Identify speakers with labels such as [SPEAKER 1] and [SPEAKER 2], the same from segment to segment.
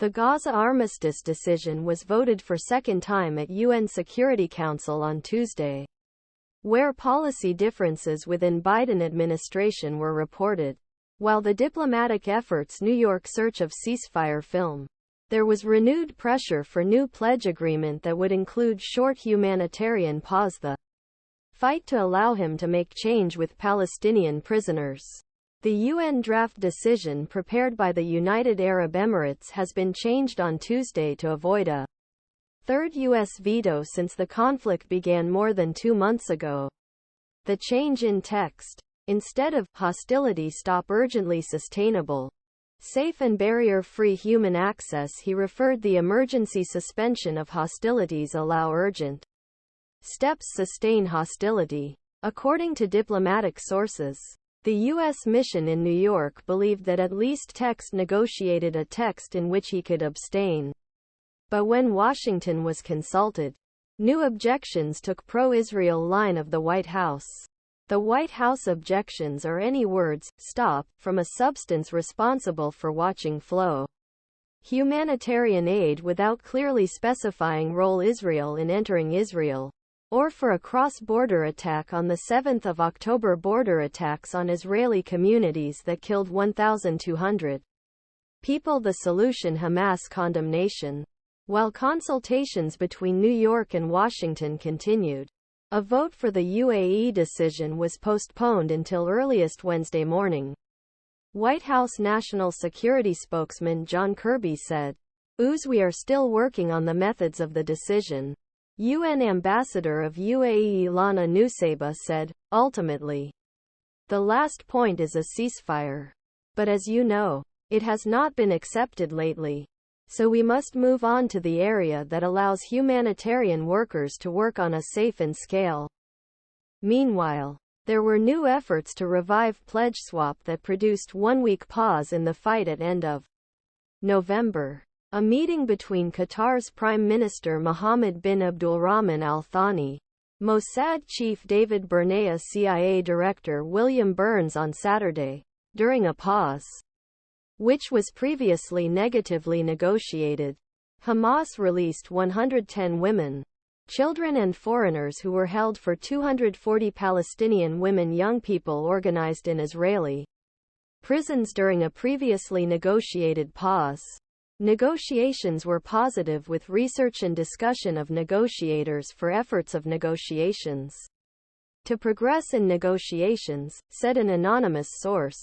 [SPEAKER 1] The Gaza Armistice Decision was voted for second time at UN Security Council on Tuesday, where policy differences within Biden administration were reported. While the diplomatic efforts New York search of ceasefire film, there was renewed pressure for new pledge agreement that would include short humanitarian pause the fight to allow him to make change with Palestinian prisoners. The UN draft decision prepared by the United Arab Emirates has been changed on Tuesday to avoid a third U.S. veto since the conflict began more than 2 months ago. The change in text, instead of hostility stop urgently sustainable, safe and barrier-free human access, he referred the emergency suspension of hostilities allow urgent steps sustain hostility. According to diplomatic sources, the U.S. mission in New York believed that at least text negotiated a text in which he could abstain. But when Washington was consulted, new objections took pro-Israel line of the White House. The White House objections are any words, stop, from a substance responsible for watching flow humanitarian aid without clearly specifying role Israel in entering Israel, or for a cross-border attack on the 7th of October border attacks on Israeli communities that killed 1,200 people. The solution Hamas condemnation. While consultations between New York and Washington continued, a vote for the UAE decision was postponed until earliest Wednesday morning. White House National Security Spokesman John Kirby said, "We are still working on the methods of the decision." UN Ambassador of UAE Lana Nusseibeh said, "Ultimately, the last point is a ceasefire. But as you know, it has not been accepted lately. So we must move on to the area that allows humanitarian workers to work on a safe and scale." Meanwhile, there were new efforts to revive pledge swap that produced 1-week pause in the fight at end of November. A meeting between Qatar's Prime Minister Mohammed bin Abdulrahman al-Thani, MOSSAD Chief David Barnea, CIA Director William Burns on Saturday, during a pause, which was previously negatively negotiated. Hamas released 110 women, children and foreigners who were held for 240 Palestinian women, young people organized in Israeli prisons during a previously negotiated pause. Negotiations were positive with research and discussion of negotiators for efforts of negotiations to progress in negotiations, said an anonymous source.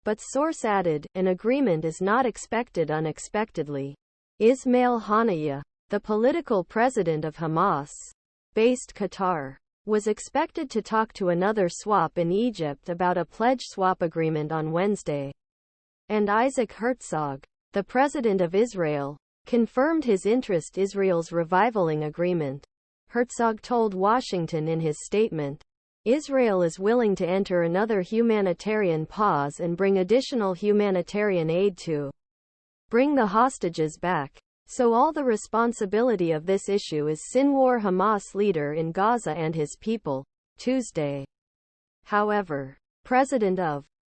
[SPEAKER 1] But source added, an agreement is not expected unexpectedly. Ismail Haniyeh, the political president of Hamas-based Qatar, was expected to talk to another swap in Egypt about a pledge swap agreement on Wednesday. And Isaac Herzog, the president of Israel, confirmed his interest in Israel's revivaling agreement. Herzog told Washington in his statement, "Israel is willing to enter another humanitarian pause and bring additional humanitarian aid to bring the hostages back. So all the responsibility of this issue is Sinwar, Hamas leader in Gaza, and his people." Tuesday. However, President of